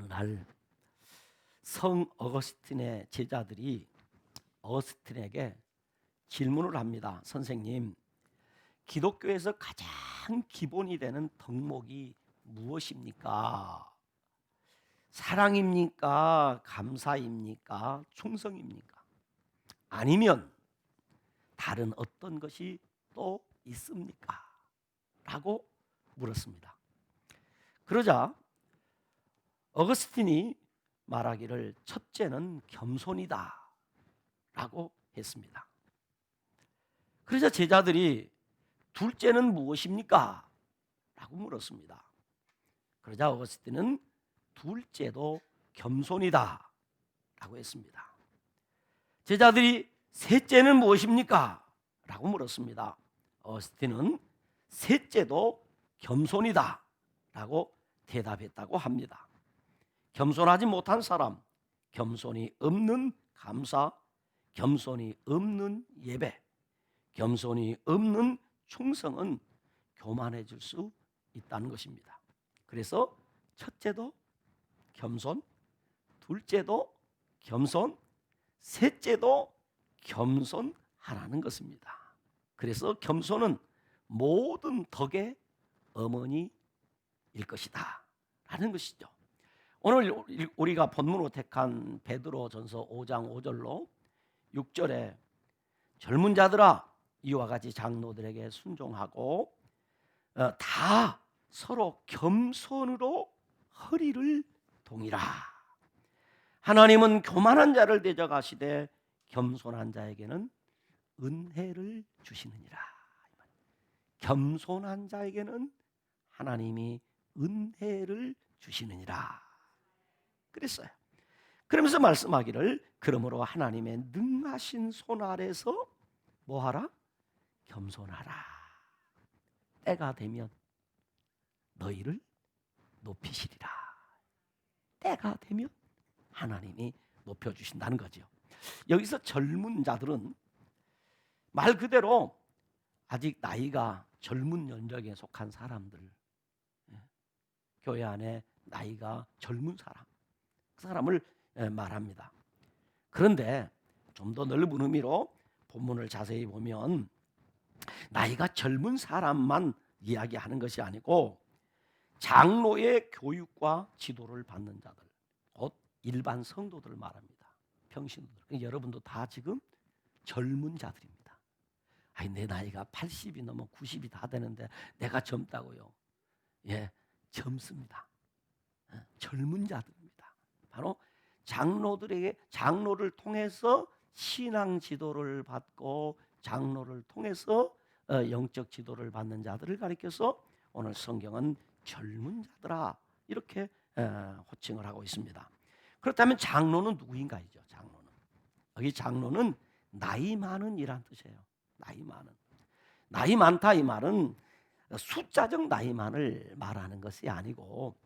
어느 날 성 어거스틴의 제자들이 어거스틴에게 질문을 합니다. 선생님, 기독교에서 가장 기본이 되는 덕목이 무엇입니까? 사랑입니까? 감사입니까? 충성입니까? 아니면 다른 어떤 것이 또 있습니까? 라고 물었습니다. 그러자 어거스틴이 말하기를 첫째는 겸손이다 라고 했습니다. 그러자 제자들이 둘째는 무엇입니까? 라고 물었습니다. 그러자 어거스틴은 둘째도 겸손이다 라고 했습니다. 제자들이 셋째는 무엇입니까? 라고 물었습니다. 어거스틴은 셋째도 겸손이다 라고 대답했다고 합니다. 겸손하지 못한 사람, 겸손이 없는 감사, 겸손이 없는 예배, 겸손이 없는 충성은 교만해질 수 있다는 것입니다. 그래서 첫째도 겸손, 둘째도 겸손, 셋째도 겸손하라는 것입니다. 그래서 겸손은 모든 덕의 어머니일 것이다 라는 것이죠. 오늘 우리가 본문으로 택한 베드로전서 5장 5절로 6절에 젊은 자들아 이와 같이 장로들에게 순종하고 다 서로 겸손으로 허리를 동이라. 하나님은 교만한 자를 대적하시되 겸손한 자에게는 은혜를 주시느니라. 겸손한 자에게는 하나님이 은혜를 주시느니라 그랬어요. 그러면서 말씀하기를 그러므로 하나님의 능하신 손 아래서 뭐하라? 겸손하라. 때가 되면 너희를 높이시리라. 때가 되면 하나님이 높여주신다는 거죠. 여기서 젊은 자들은 말 그대로 아직 나이가 젊은 연령에 속한 사람들, 교회 안에 나이가 젊은 사람, 그 사람을 말합니다. 그런데 좀 더 넓은 의미로 본문을 자세히 보면 나이가 젊은 사람만 이야기하는 것이 아니고 장로의 교육과 지도를 받는 자들, 곧 일반 성도들을 말합니다. 평신도들. 여러분도 다 지금 젊은 자들입니다. 아니, 내 나이가 80이 넘어 90이 다 되는데 내가 젊다고요? 예, 젊습니다. 젊은 자들입니다. 바로 장로를 통해서 신앙 지도를 받고 장로를 통해서 영적 지도를 받는 자들을 가리켜서 오늘 성경은 젊은 자들아 이렇게 호칭을 하고 있습니다. 그렇다면 장로는 누구인가이죠? 장로는 여기 장로는 나이 많은 이란 뜻이에요. 나이 많은. 나이 많다 이 말은 숫자적 나이만을 말하는 것이 아니고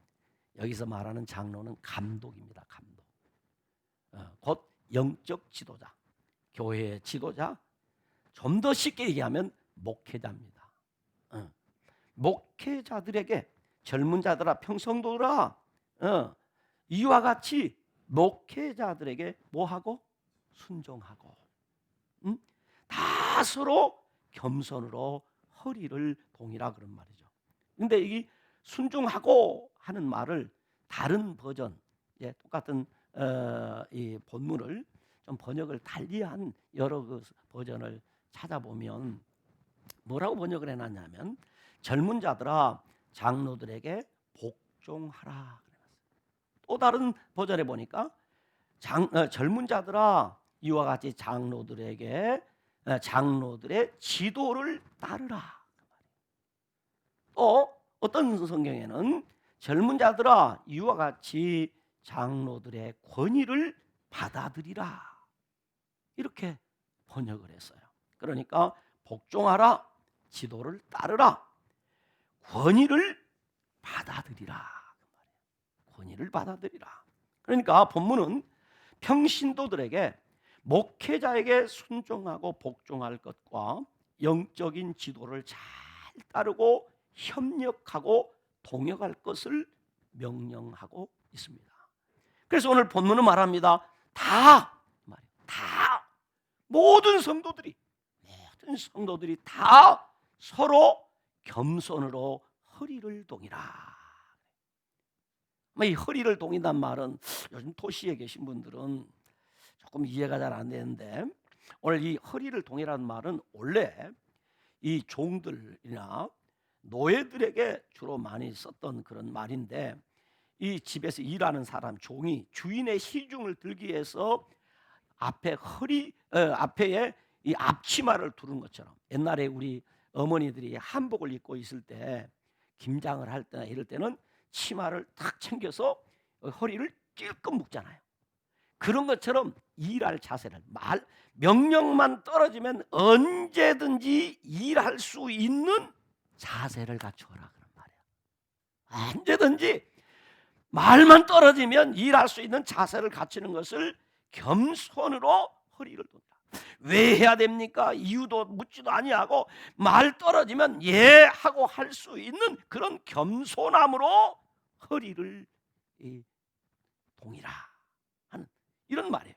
여기서 말하는 장로는 감독입니다. 감독. 곧 영적 지도자, 교회의 지도자, 좀 더 쉽게 얘기하면 목회자입니다. 목회자들에게 젊은 자들아 평성도들아 이와 같이 목회자들에게 뭐하고? 순종하고 다 서로 겸손으로 허리를 동이라 그런 말이죠. 근데 이 순종하고 하는 말을 다른 버전, 똑같은 이 본문을 좀 번역을 달리한 여러 그 버전을 찾아보면 뭐라고 번역을 해놨냐면 젊은 자들아 장로들에게 복종하라. 또 다른 버전에 보니까 젊은 자들아 이와 같이 장로들에게 장로들의 지도를 따르라. 또 어떤 성경에는 젊은 자들아 이와 같이 장로들의 권위를 받아들이라 이렇게 번역을 했어요. 그러니까 복종하라, 지도를 따르라, 권위를 받아들이라. 권위를 받아들이라. 그러니까 본문은 평신도들에게 목회자에게 순종하고 복종할 것과 영적인 지도를 잘 따르고 협력하고 동역할 것을 명령하고 있습니다. 그래서 오늘 본문은 말합니다. 다 모든 성도들이 다 서로 겸손으로 허리를 동이라. 이 허리를 동인단 말은 요즘 도시에 계신 분들은 조금 이해가 잘 안 되는데, 오늘 이 허리를 동이라는 말은 원래 이 종들이나 노예들에게 주로 많이 썼던 그런 말인데, 이 집에서 일하는 사람 종이 주인의 시중을 들기 위해서 앞에에 이 앞치마를 두른 것처럼, 옛날에 우리 어머니들이 한복을 입고 있을 때 김장을 할 때나 이럴 때는 치마를 탁 챙겨서 허리를 찔끔 묶잖아요. 그런 것처럼 일할 자세를, 명령만 떨어지면 언제든지 일할 수 있는 자세를 갖추어라 그런 말이에요. 언제든지 말만 떨어지면 일할 수 있는 자세를 갖추는 것을 겸손으로 허리를 돈다. 왜 해야 됩니까? 이유도 묻지도 아니하고 말 떨어지면 예 하고 할 수 있는 그런 겸손함으로 허리를 동이라 하는 이런 말이에요.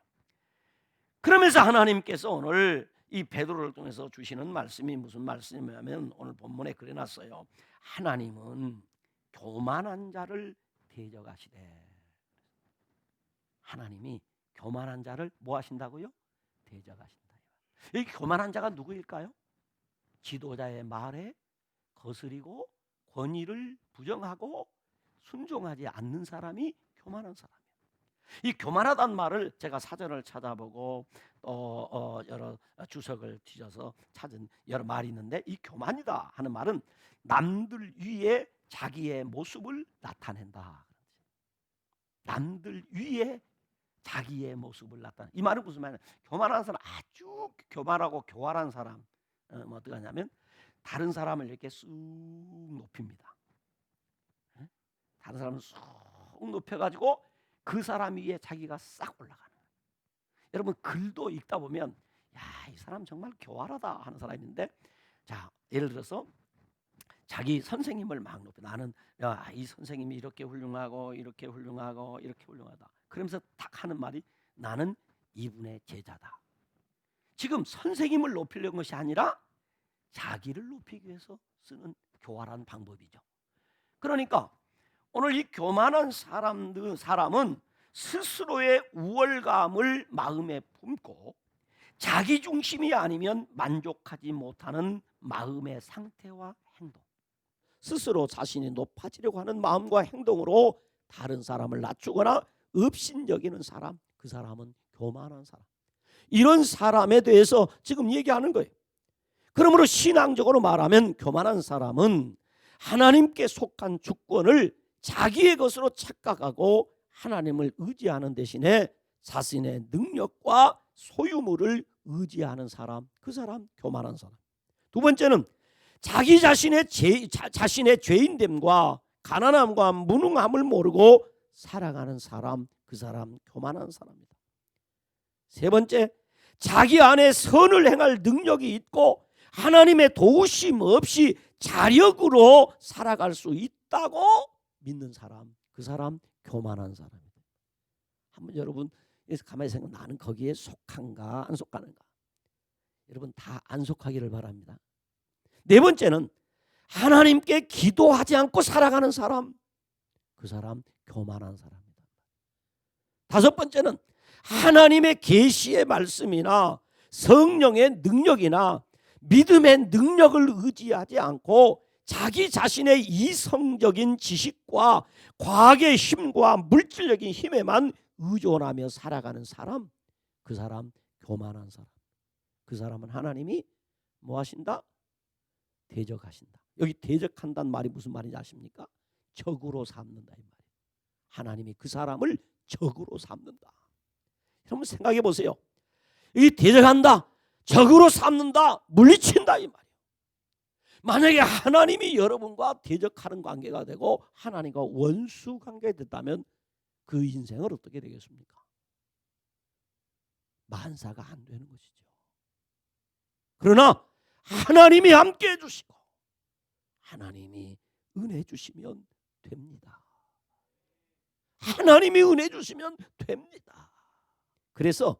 그러면서 하나님께서 오늘 이 베드로를 통해서 주시는 말씀이 무슨 말씀이냐면, 오늘 본문에 그려놨어요. 하나님은 교만한 자를 대적하시되. 하나님이 교만한 자를 뭐 하신다고요? 대적하신다. 이 교만한 자가 누구일까요? 지도자의 말에 거스리고 권위를 부정하고 순종하지 않는 사람이 교만한 사람이에요. 이 교만하다는 말을 제가 사전을 찾아보고 또 여러 주석을 뒤져서 찾은 여러 말이 있는데, 이 교만이다 하는 말은 남들 위에 자기의 모습을 나타낸다. 남들 위에 자기의 모습을 나타내. 이 말은 무슨 말이냐? 교만한 사람, 아주 교만하고 교활한 사람, 뭐 어떻게 하냐면 다른 사람을 이렇게 쑥 높입니다. 다른 사람을 쑥 높여가지고 그 사람 위에 자기가 싹 올라가는 거예요. 여러분 글도 읽다 보면 야, 이 사람 정말 교활하다 하는 사람이 있는데, 자 예를 들어서 자기 선생님을 막 높여. 나는 야, 이 선생님이 이렇게 훌륭하고 이렇게 훌륭하고 이렇게 훌륭하다. 그러면서 딱 하는 말이 나는 이분의 제자다. 지금 선생님을 높이려는 것이 아니라 자기를 높이기 위해서 쓰는 교활한 방법이죠. 그러니까 오늘 이 교만한 사람은 스스로의 우월감을 마음에 품고 자기 중심이 아니면 만족하지 못하는 마음의 상태와 행동, 스스로 자신이 높아지려고 하는 마음과 행동으로 다른 사람을 낮추거나 업신여기는 사람, 그 사람은 교만한 사람. 이런 사람에 대해서 지금 얘기하는 거예요. 그러므로 신앙적으로 말하면 교만한 사람은 하나님께 속한 주권을 자기의 것으로 착각하고 하나님을 의지하는 대신에 자신의 능력과 소유물을 의지하는 사람, 그 사람 교만한 사람. 두 번째는 자기 자신의 죄인됨과 가난함과 무능함을 모르고 살아가는 사람, 그 사람 교만한 사람입니다. 세 번째, 자기 안에 선을 행할 능력이 있고 하나님의 도우심 없이 자력으로 살아갈 수 있다고 믿는 사람, 그 사람 교만한 사람입니다. 한번 여러분 가만히 생각하면 나는 거기에 속한가 안 속하는가? 여러분 다 안 속하기를 바랍니다. 네 번째는 하나님께 기도하지 않고 살아가는 사람, 그 사람 교만한 사람입니다. 다섯 번째는 하나님의 계시의 말씀이나 성령의 능력이나 믿음의 능력을 의지하지 않고 자기 자신의 이성적인 지식과 과학의 힘과 물질적인 힘에만 의존하며 살아가는 사람, 그 사람 교만한 사람. 그 사람은 하나님이 뭐 하신다? 대적하신다. 여기 대적한다는 말이 무슨 말인지 아십니까? 적으로 삼는다 이 말이에요. 하나님이 그 사람을 적으로 삼는다. 여러분 생각해 보세요. 이 대적한다, 적으로 삼는다, 물리친다 이 말이에요. 만약에 하나님이 여러분과 대적하는 관계가 되고 하나님과 원수 관계가 됐다면 그 인생은 어떻게 되겠습니까? 만사가 안 되는 것이죠. 그러나 하나님이 함께 해주시고 하나님이 은혜 주시면 됩니다. 하나님이 은혜 주시면 됩니다. 그래서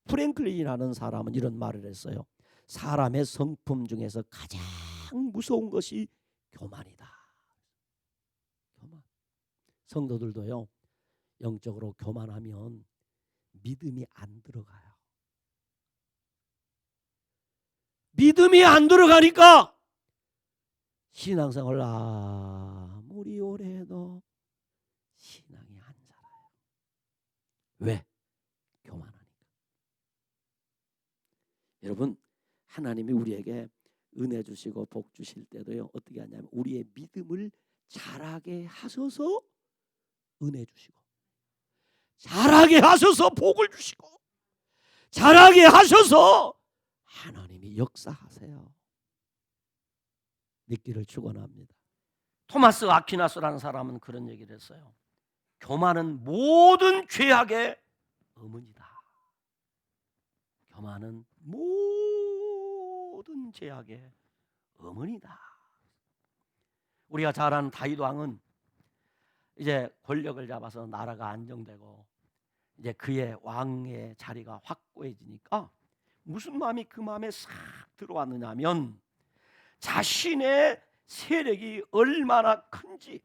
프랭클린이라는 사람은 이런 말을 했어요. 사람의 성품 중에서 가장 무서운 것이 교만이다. 교만. 성도들도요, 영적으로 교만하면 믿음이 안 들어가요. 믿음이 안 들어가니까 신앙생활 아무리 오래 해도 신앙이 안 자라요. 왜? 교만하니까. 여러분, 하나님이 우리에게 은혜 주시고 복 주실 때도요, 어떻게 하냐면 우리의 믿음을 자라게 하셔서 은혜 주시고, 자라게 하셔서 복을 주시고, 자라게 하셔서 하나님이 역사하세요. 믿기를 축원합니다. 토마스 아퀴나스라는 사람은 그런 얘기를 했어요. 교만은 모든 죄악의 어머니다. 교만은 모든 죄악의 어머니다. 우리가 잘 아는 다윗 왕은 이제 권력을 잡아서 나라가 안정되고 이제 그의 왕의 자리가 확고해지니까 무슨 마음이 그 마음에 싹 들어왔느냐면 자신의 세력이 얼마나 큰지,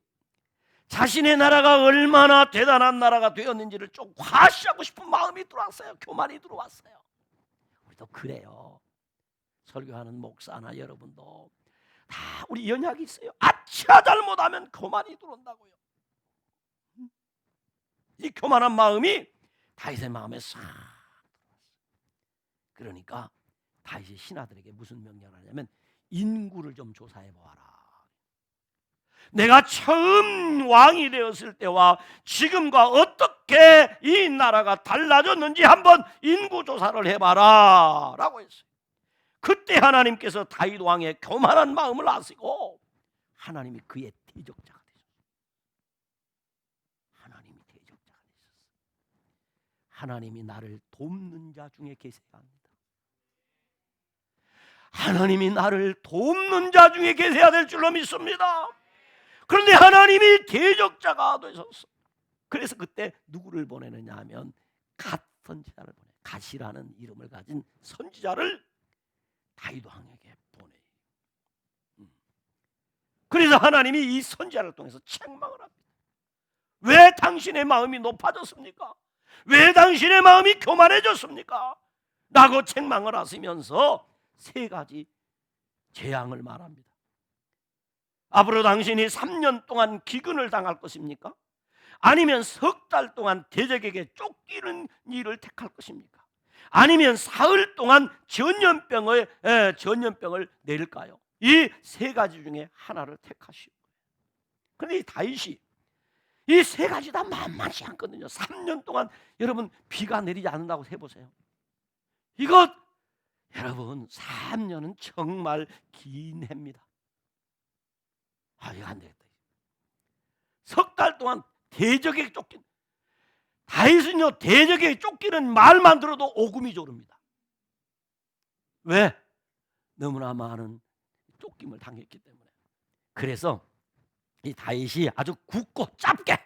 자신의 나라가 얼마나 대단한 나라가 되었는지를 좀 과시하고 싶은 마음이 들어왔어요. 교만이 들어왔어요. 우리도 그래요. 설교하는 목사나 여러분도 다 우리 연약이 있어요. 아차 잘못하면 교만이 들어온다고요. 이 교만한 마음이 다윗의 마음에 싹 들어왔어요. 그러니까 다윗이 신하들에게 무슨 명령을 하냐면 인구를 좀 조사해 보아라. 내가 처음 왕이 되었을 때와 지금과 어떻게 이 나라가 달라졌는지 한번 인구 조사를 해봐라 라고 했어요. 그때 하나님께서 다윗 왕의 교만한 마음을 아시고 하나님이 그의 대적자가 되셨어요. 하나님이 대적자가 되셨어요. 하나님이 나를 돕는 자 중에 계세야 합니다. 하나님이 나를 돕는 자 중에 계셔야 될 줄로 믿습니다. 그런데 하나님이 대적자가 되셨어. 그래서 그때 누구를 보내느냐 하면 갓 선지자를 보내. 갓이라는 이름을 가진 선지자를 다윗 왕에게 보내요. 그래서 하나님이 이 선지자를 통해서 책망을 합니다. 왜 당신의 마음이 높아졌습니까? 왜 당신의 마음이 교만해졌습니까? 라고 책망을 하시면서 세 가지 재앙을 말합니다. 앞으로 당신이 3년 동안 기근을 당할 것입니까? 아니면 석 달 동안 대적에게 쫓기는 일을 택할 것입니까? 아니면 사흘 동안 전염병을 내릴까요? 이 세 가지 중에 하나를 택하시오. 그런데 이 다윗이 이 세 가지 다 만만치 않거든요. 3년 동안 여러분 비가 내리지 않는다고 해보세요. 이것 여러분 3년은 정말 긴 해입니다. 이거 안 되겠다. 석 달 동안 대적에게 쫓긴, 다윗은요 대적에게 쫓기는 말만 들어도 오금이 조릅니다. 왜? 너무나 많은 쫓김을 당했기 때문에. 그래서 이 다윗이 아주 굳고 짧게,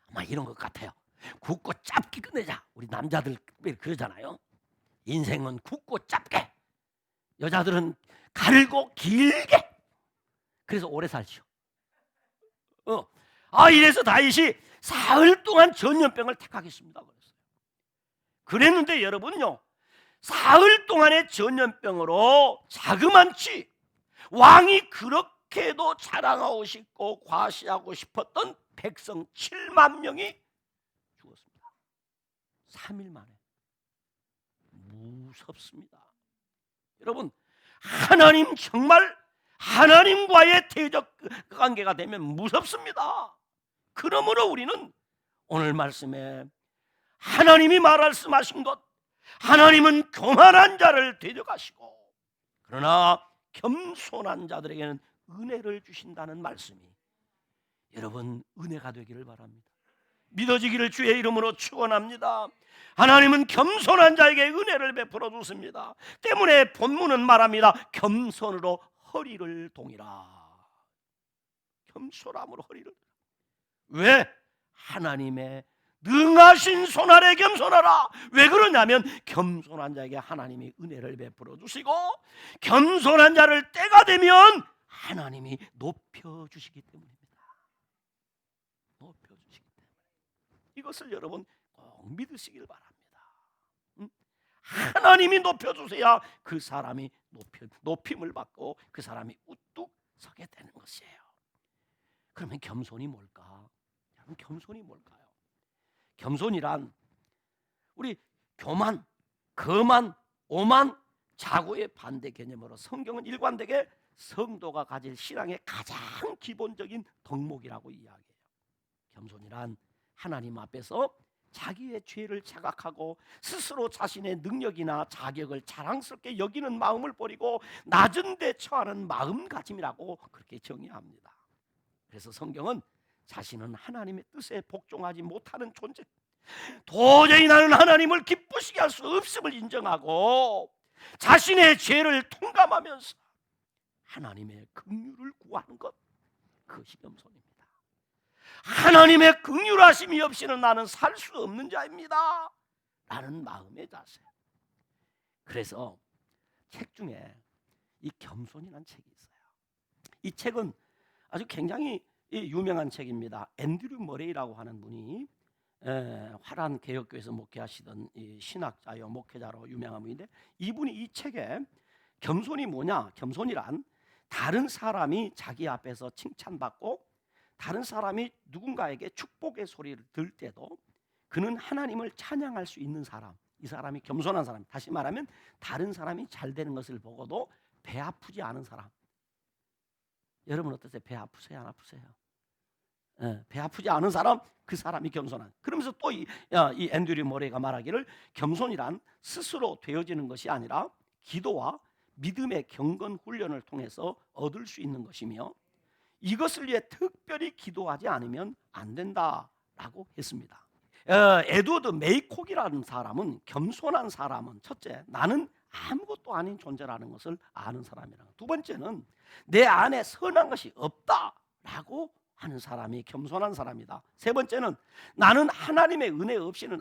아마 이런 것 같아요. 굳고 짧게 끝내자. 우리 남자들 특별히 그러잖아요. 인생은 굳고 짧게, 여자들은 가르고 길게. 그래서 오래 살죠. 이래서 다윗이 사흘 동안 전염병을 택하겠습니다 그랬어요. 그랬는데 여러분요, 사흘 동안의 전염병으로 자그만치 왕이 그렇게도 자랑하고 싶고 과시하고 싶었던 백성 7만 명이 죽었습니다. 3일 만에. 무섭습니다. 여러분, 하나님 정말 하나님과의 대적 관계가 되면 무섭습니다. 그러므로 우리는 오늘 말씀에 하나님이 말씀하신 것, 하나님은 교만한 자를 대적하시고 그러나 겸손한 자들에게는 은혜를 주신다는 말씀이 여러분 은혜가 되기를 바랍니다. 믿어지기를 주의 이름으로 축원합니다. 하나님은 겸손한 자에게 은혜를 베풀어 주십니다. 때문에 본문은 말합니다. 겸손으로 허리를 동이라. 겸손함으로 허리를. 왜? 하나님의 능하신 손 아래 겸손하라. 왜 그러냐면 겸손한 자에게 하나님이 은혜를 베풀어 주시고 겸손한 자를 때가 되면 하나님이 높여주시기 때문입니다. 높여주시기 때문에 이것을 여러분 꼭 믿으시길 바랍니다. 하나님이 높여주셔야 그 사람이 높임을 받고 그 사람이 우뚝 서게 되는 것이에요. 그러면 겸손이 뭘까? 여러분, 겸손이 뭘까요? 겸손이란 우리 교만, 거만, 오만, 자고의 반대 개념으로 성경은 일관되게 성도가 가질 신앙의 가장 기본적인 덕목이라고 이야기해요. 겸손이란 하나님 앞에서 자기의 죄를 자각하고 스스로 자신의 능력이나 자격을 자랑스럽게 여기는 마음을 버리고 낮은 데 처하는 마음가짐이라고 그렇게 정의합니다. 그래서 성경은 자신은 하나님의 뜻에 복종하지 못하는 존재, 도저히 나는 하나님을 기쁘시게 할 수 없음을 인정하고 자신의 죄를 통감하면서 하나님의 긍휼을 구하는 것, 그것이 겸손입니다. 하나님의 긍휼하심이 없이는 나는 살 수 없는 자입니다 라는 마음의 자세. 그래서 책 중에 이 겸손이라는 책이 있어요. 이 책은 아주 굉장히 유명한 책입니다. 앤드류 머레이라고 하는 분이 화란 개혁교회에서 목회하시던 신학자요 목회자로 유명한 분인데, 이분이 이 책에 겸손이 뭐냐, 겸손이란 다른 사람이 자기 앞에서 칭찬받고 다른 사람이 누군가에게 축복의 소리를 들 때도 그는 하나님을 찬양할 수 있는 사람, 이 사람이 겸손한 사람. 다시 말하면 다른 사람이 잘 되는 것을 보고도 배 아프지 않은 사람. 여러분 어떠세요? 배 아프세요? 안 아프세요? 배 아프지 않은 사람, 그 사람이 겸손한. 그러면서 또 이 앤드류 모레가 말하기를 겸손이란 스스로 되어지는 것이 아니라 기도와 믿음의 경건 훈련을 통해서 얻을 수 있는 것이며 이것을 위해 특별히 기도하지 않으면 안 된다라고 했습니다. 에드워드 메이콕이라는 사람은 겸손한 사람은 첫째, 나는 아무것도 아닌 존재라는 것을 아는 사람이라고. 두 번째는 내 안에 선한 것이 없다라고 하는 사람이 겸손한 사람이다. 세 번째는 나는 하나님의 은혜 없이는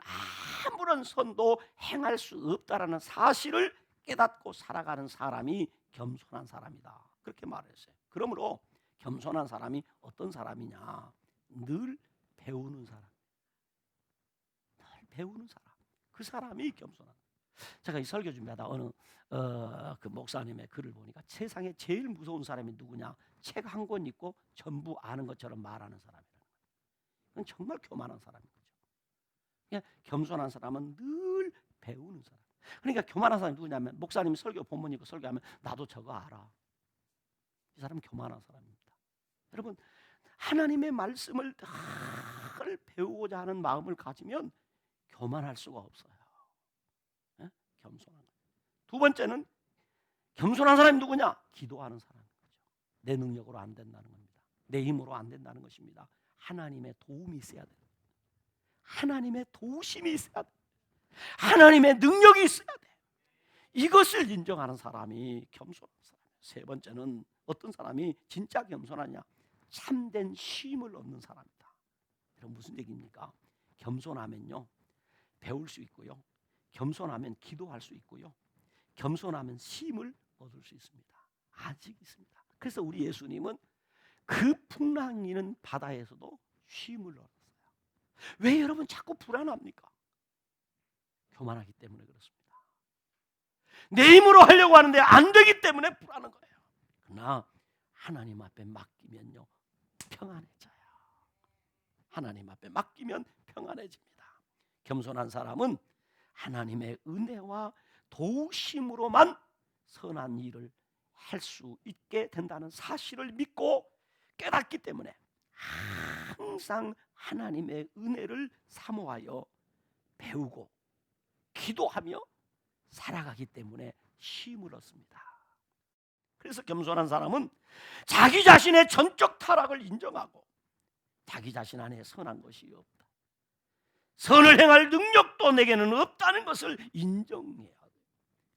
아무런 선도 행할 수 없다라는 사실을 깨닫고 살아가는 사람이 겸손한 사람이다. 그렇게 말했어요. 그러므로 겸손한 사람이 어떤 사람이냐? 늘 배우는 사람. 늘 배우는 사람. 그 사람이 겸손한. 제가 이 설교 준비하다 어느 그 목사님의 글을 보니까 세상에 제일 무서운 사람이 누구냐? 책 한 권 읽고 전부 아는 것처럼 말하는 사람이라는 거예요. 그건 정말 교만한 사람인 거죠. 그러니까 겸손한 사람은 늘 배우는 사람. 그러니까 교만한 사람이 누구냐면 목사님이 설교 본문 읽고 설교하면 나도 저거 알아. 이 사람은 교만한 사람입니다. 여러분, 하나님의 말씀을 늘 배우고자 하는 마음을 가지면 교만할 수가 없어요. 겸손한 거예요. 두 번째는 겸손한 사람이 누구냐? 기도하는 사람인 거죠. 내 능력으로 안 된다는 겁니다. 내 힘으로 안 된다는 것입니다. 하나님의 도움이 있어야 돼요. 하나님의 도우심이 있어야 돼요. 하나님의 능력이 있어야 돼요. 이것을 인정하는 사람이 겸손한 사람이에요. 세 번째는 어떤 사람이 진짜 겸손하냐? 참된 쉼을 얻는 사람이다. 여러분 무슨 얘기입니까? 겸손하면요 배울 수 있고요, 겸손하면 기도할 수 있고요, 겸손하면 쉼을 얻을 수 있습니다. 아직 있습니다. 그래서 우리 예수님은 그 풍랑이는 바다에서도 쉼을 얻었어요. 왜 여러분 자꾸 불안합니까? 교만하기 때문에 그렇습니다. 내 힘으로 하려고 하는데 안 되기 때문에 불안한 거예요. 그러나 하나님 앞에 맡기면요 평안해져요. 하나님 앞에 맡기면 평안해집니다. 겸손한 사람은 하나님의 은혜와 도우심으로만 선한 일을 할 수 있게 된다는 사실을 믿고 깨닫기 때문에 항상 하나님의 은혜를 사모하여 배우고 기도하며 살아가기 때문에 쉼을 얻습니다. 그래서 겸손한 사람은 자기 자신의 전적 타락을 인정하고 자기 자신 안에 선한 것이 없다, 선을 행할 능력도 내게는 없다는 것을 인정해야 돼요.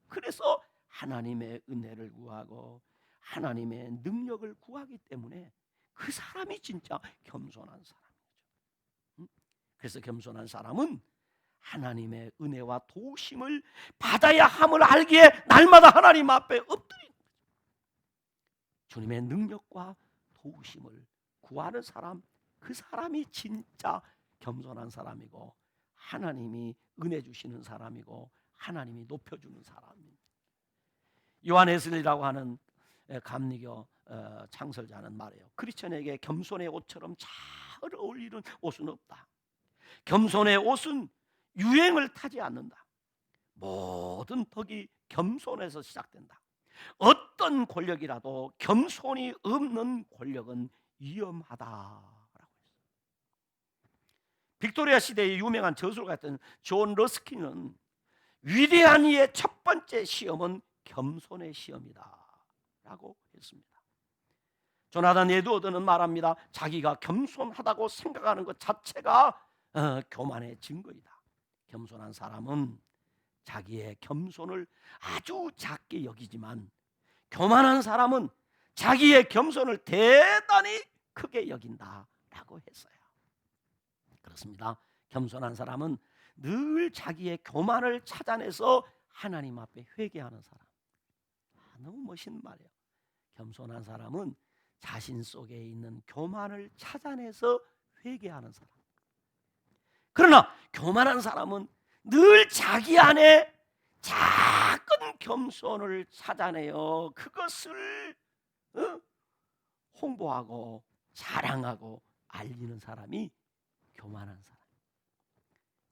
그래서 하나님의 은혜를 구하고 하나님의 능력을 구하기 때문에 그 사람이 진짜 겸손한 사람이죠. 그래서 겸손한 사람은 하나님의 은혜와 도우심을 받아야 함을 알기에 날마다 하나님 앞에 엎드리는 거죠. 주님의 능력과 도우심을 구하는 사람, 그 사람이 진짜 겸손한 사람이고 하나님이 은혜 주시는 사람이고 하나님이 높여주는 사람입니다. 요한 웨슬리라고 하는 감리교 창설자는 말해요. 크리스천에게 겸손의 옷처럼 잘 어울리는 옷은 없다. 겸손의 옷은 유행을 타지 않는다. 모든 덕이 겸손에서 시작된다. 어떤 권력이라도 겸손이 없는 권력은 위험하다라고 했어요. 빅토리아 시대의 유명한 저술가였던 존 러스킨은 위대한 이의 첫 번째 시험은 겸손의 시험이다 라고 했습니다. 조나단 에드워드는 말합니다. 자기가 겸손하다고 생각하는 것 자체가 교만의 증거이다. 겸손한 사람은 자기의 겸손을 아주 작게 여기지만 교만한 사람은 자기의 겸손을 대단히 크게 여긴다라고 했어요. 그렇습니다. 겸손한 사람은 늘 자기의 교만을 찾아내서 하나님 앞에 회개하는 사람. 너무 멋있는 말이에요. 겸손한 사람은 자신 속에 있는 교만을 찾아내서 회개하는 사람. 그러나 교만한 사람은 늘 자기 안에 작은 겸손을 찾아내어 그것을 홍보하고 자랑하고 알리는 사람이 교만한 사람.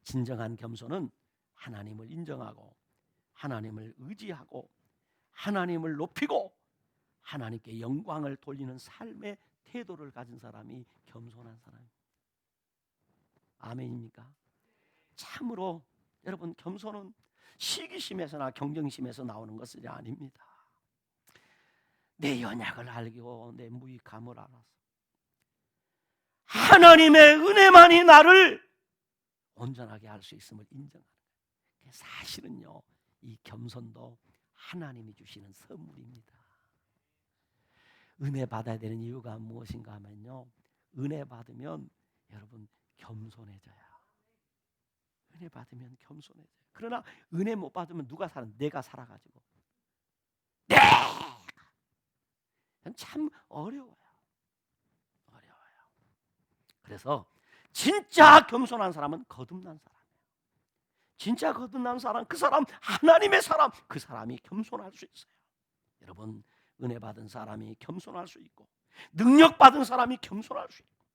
진정한 겸손은 하나님을 인정하고 하나님을 의지하고 하나님을 높이고 하나님께 영광을 돌리는 삶의 태도를 가진 사람이 겸손한 사람입니다. 아멘입니까? 참으로 여러분, 겸손은 시기심에서나 경쟁심에서 나오는 것이 아닙니다. 내 연약을 알고 내 무익함을 알아서 하나님의 은혜만이 나를 온전하게 할 수 있음을 인정하는 거예요. 사실은요, 이 겸손도 하나님이 주시는 선물입니다. 은혜 받아야 되는 이유가 무엇인가 하면요, 은혜 받으면 여러분 겸손해져요. 은혜 받으면 겸손해져요. 그러나 은혜 못 받으면 누가 살아? 내가 살아가지고 참 어려워요. 그래서 진짜 겸손한 사람은 거듭난 사람이에요. 진짜 거듭난 사람, 그 사람 하나님의 사람, 그 사람이 겸손할 수 있어요. 여러분, 은혜 받은 사람이 겸손할 수 있고 능력 받은 사람이 겸손할 수 있고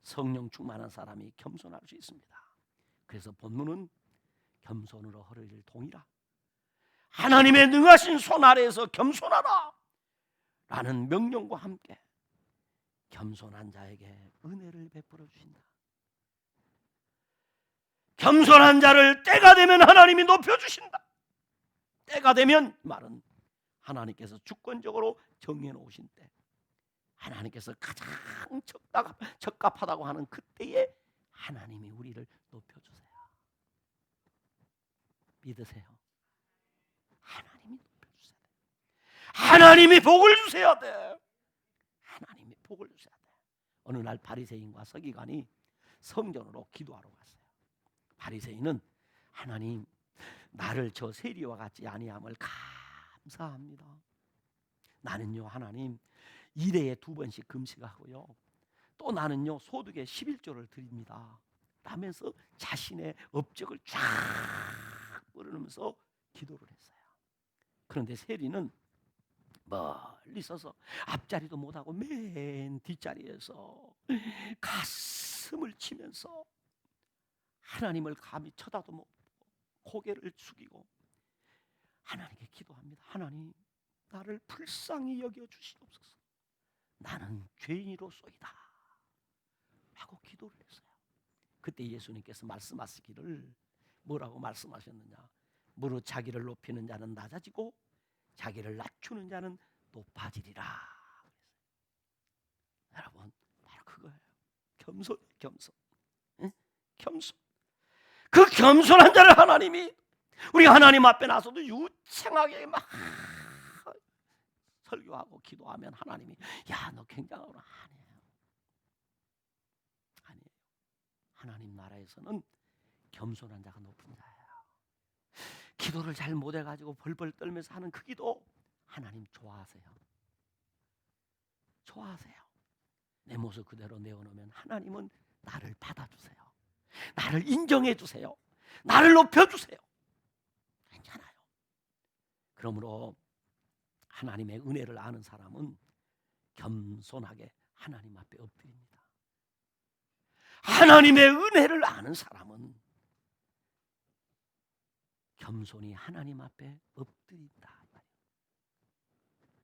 성령 충만한 사람이 겸손할 수 있습니다. 그래서 본문은 겸손으로 허리를 동이라, 하나님의 능하신 손 아래에서 겸손하라 라는 명령과 함께 겸손한 자에게 은혜를 베풀어 주신다. 겸손한 자를 때가 되면 하나님이 높여주신다. 때가 되면 말은 하나님께서 주권적으로 정해 놓으신 때, 하나님께서 가장 적합하다고 하는 그때에 하나님이 우리를 높여주세요. 믿으세요? 하나님이 높여주셔야 돼. 하나님이 복을 주셔야 돼. 하나님이 복을 주셔야 돼. 어느 날 바리새인과 서기관이 성전으로 기도하러 갔어요. 바리새인은 하나님, 나를 저 세리와 같지 아니함을 감사합니다. 나는요 하나님 일회에 2번씩 금식하고요, 또 나는요 소득의 11조를 드립니다 라면서 자신의 업적을 쫙 뿌리면서 기도를 했어요. 그런데 세리는 멀리 서서 앞자리도 못하고 맨 뒷자리에서 가슴을 치면서 하나님을 감히 쳐다도 못 보고 고개를 숙이고 하나님께 기도합니다. 하나님, 나를 불쌍히 여겨 주시옵소서. 나는 죄인이로소이다 하고 기도를 했어요. 그때 예수님께서 말씀하시기를 뭐라고 말씀하셨느냐? 무릇 자기를 높이는 자는 낮아지고 자기를 낮추는 자는 높아지리라. 여러분, 바로 그거예요. 겸손, 겸손. 응? 겸손. 그 겸손한 자를 하나님이, 우리 하나님 앞에 나서도 유창하게 막 설교하고 기도하면 하나님이 야, 너 굉장하구나. 아니에요. 하나님 나라에서는 겸손한 자가 높은 자예요. 기도를 잘 못해가지고 벌벌 떨면서 하는 그 기도 하나님 좋아하세요. 좋아하세요. 내 모습 그대로 내어놓으면 하나님은 나를 받아주세요. 나를 인정해 주세요. 나를 높여주세요. 괜찮아요. 그러므로 하나님의 은혜를 아는 사람은 겸손하게 하나님 앞에 엎드립니다. 하나님의 은혜를 아는 사람은 겸손히 하나님 앞에 엎드린다.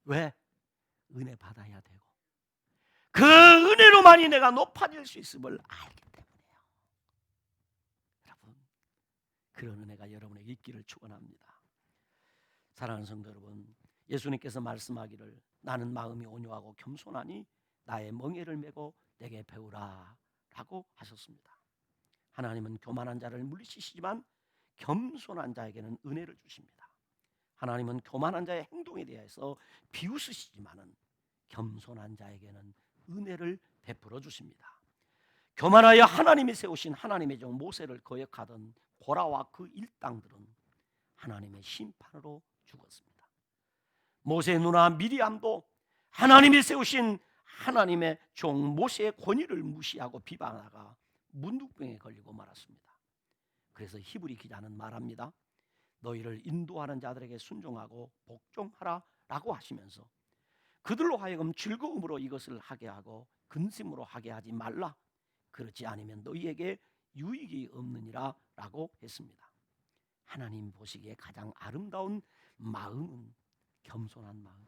왜? 은혜 받아야 되고 그 은혜로만이 내가 높아질 수 있음을 알기 때문이에요. 여러분, 그런 은혜가 여러분에게 있기를 축원합니다. 사랑하는 성도 여러분, 예수님께서 말씀하기를 나는 마음이 온유하고 겸손하니 나의 멍에를 메고 내게 배우라 라고 하셨습니다. 하나님은 교만한 자를 물리치시지만 겸손한 자에게는 은혜를 주십니다. 하나님은 교만한 자의 행동에 대해서 비웃으시지만은 겸손한 자에게는 은혜를 베풀어 주십니다. 교만하여 하나님이 세우신 하나님의 종 모세를 거역하던 고라와 그 일당들은 하나님의 심판으로 죽었습니다. 모세의 누나 미리암도 하나님이 세우신 하나님의 종 모세의 권위를 무시하고 비방하다가 문둥병에 걸리고 말았습니다. 그래서 히브리 기자는 말합니다. 너희를 인도하는 자들에게 순종하고 복종하라 라고 하시면서 그들로 하여금 즐거움으로 이것을 하게 하고 근심으로 하게 하지 말라. 그렇지 않으면 너희에게 유익이 없느니라 라고 했습니다. 하나님 보시기에 가장 아름다운 마음은 겸손한 마음.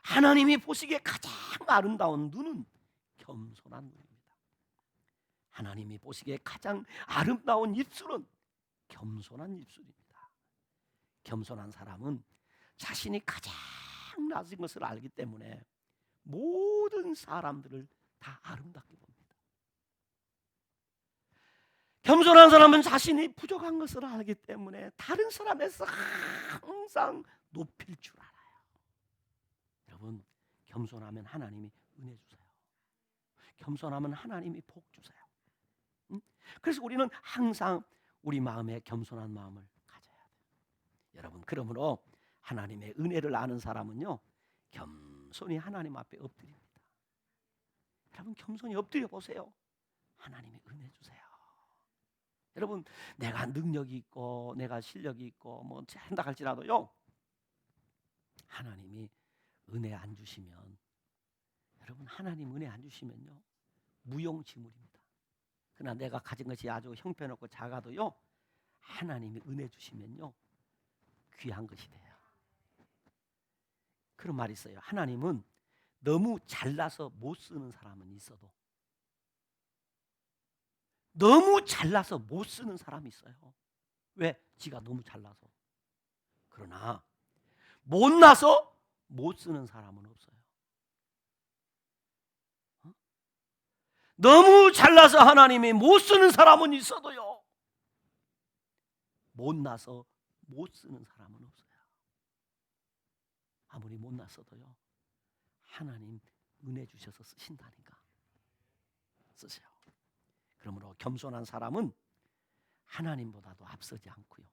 하나님이 보시기에 가장 아름다운 눈은 겸손한 눈입니다. 하나님이 보시기에 가장 아름다운 입술은 겸손한 입술입니다. 겸손한 사람은 자신이 가장 낮은 것을 알기 때문에 모든 사람들을 다 아름답게 봅니다. 겸손한 사람은 자신이 부족한 것을 알기 때문에 다른 사람에서 항상 높일 줄 알아요. 여러분, 겸손하면 하나님이 은혜 주세요. 겸손하면 하나님이 복 주세요. 그래서 우리는 항상 우리 마음에 겸손한 마음을 가져야 돼요. 여러분, 그러므로 하나님의 은혜를 아는 사람은요 겸손히 하나님 앞에 엎드립니다. 여러분, 겸손히 엎드려 보세요. 하나님의 은혜 주세요. 여러분, 내가 능력이 있고 내가 실력이 있고 뭐 한다 할지라도요 하나님이 은혜 안 주시면, 여러분, 하나님 은혜 안 주시면요 무용지물입니다. 그러나 내가 가진 것이 아주 형편없고 작아도요 하나님이 은혜 주시면요 귀한 것이 돼요. 그런 말이 있어요. 하나님은 너무 잘나서 못 쓰는 사람은 있어도 너무 잘나서 못 쓰는 사람이 있어요. 왜? 지가 너무 잘나서. 그러나 못나서 못 쓰는 사람은 없어요. 너무 잘나서 하나님이 못 쓰는 사람은 있어도요 못나서 못 쓰는 사람은 없어요. 아무리 못났어도요 하나님 은혜 주셔서 쓰신다니까 쓰세요. 그러므로 겸손한 사람은 하나님보다도 앞서지 않고요,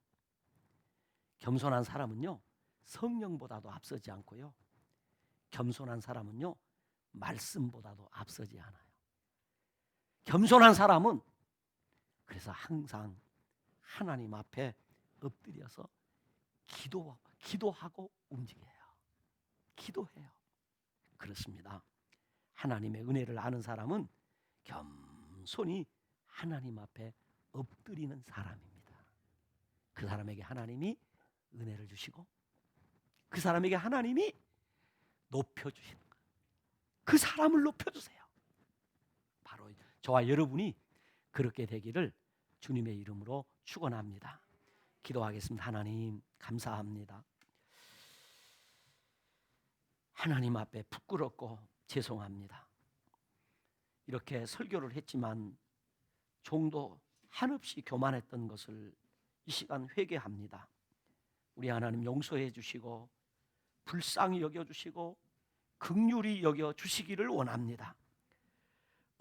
겸손한 사람은요 성령보다도 앞서지 않고요, 겸손한 사람은요 말씀보다도 앞서지 않아요. 겸손한 사람은 그래서 항상 하나님 앞에 엎드려서 기도하고 움직여요. 기도해요. 그렇습니다. 하나님의 은혜를 아는 사람은 겸손히 하나님 앞에 엎드리는 사람입니다. 그 사람에게 하나님이 은혜를 주시고 그 사람에게 하나님이 높여주시는 거예요. 그 사람을 높여주세요. 바로 저와 여러분이 그렇게 되기를 주님의 이름으로 축원합니다. 기도하겠습니다. 하나님 감사합니다. 하나님 앞에 부끄럽고 죄송합니다. 이렇게 설교를 했지만 종도 한없이 교만했던 것을 이 시간 회개합니다. 우리 하나님 용서해 주시고 불쌍히 여겨주시고 긍휼히 여겨주시기를 원합니다.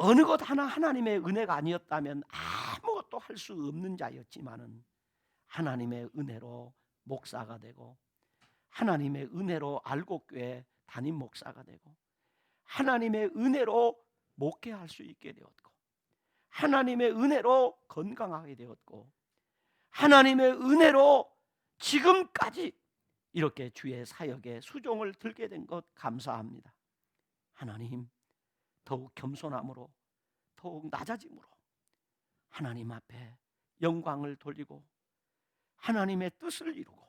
어느 것 하나 하나님의 은혜가 아니었다면 아무것도 할 수 없는 자였지만은 하나님의 은혜로 목사가 되고 하나님의 은혜로 알곡교회 담임 목사가 되고 하나님의 은혜로 목회할 수 있게 되었고 하나님의 은혜로 건강하게 되었고 하나님의 은혜로 지금까지 이렇게 주의 사역에 수종을 들게 된 것 감사합니다. 하나님, 더욱 겸손함으로 더욱 낮아짐으로 하나님 앞에 영광을 돌리고 하나님의 뜻을 이루고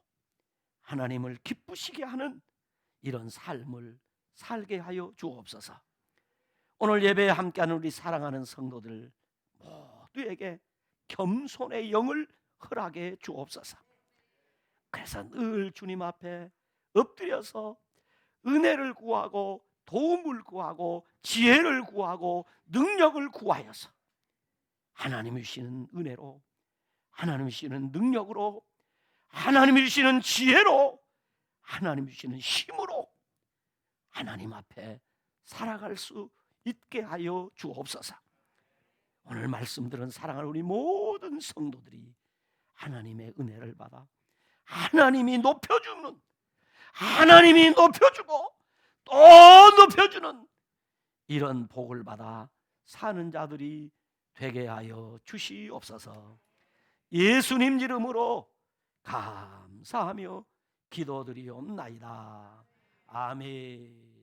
하나님을 기쁘시게 하는 이런 삶을 살게 하여 주옵소서. 오늘 예배에 함께하는 우리 사랑하는 성도들 모두에게 겸손의 영을 허락해 주옵소서. 그래서 늘 주님 앞에 엎드려서 은혜를 구하고 도움을 구하고 지혜를 구하고 능력을 구하여서 하나님이 주시는 은혜로 하나님이 주시는 능력으로 하나님이 주시는 지혜로 하나님이 주시는 힘으로 하나님 앞에 살아갈 수 있게 하여 주옵소서. 오늘 말씀 들은 사랑하는 우리 모든 성도들이 하나님의 은혜를 받아 하나님이 높여주는 하나님이 높여주고 또 높여주는 이런 복을 받아 사는 자들이 되게 하여 주시옵소서. 예수님 이름으로 감사하며 기도드리옵나이다. 아멘.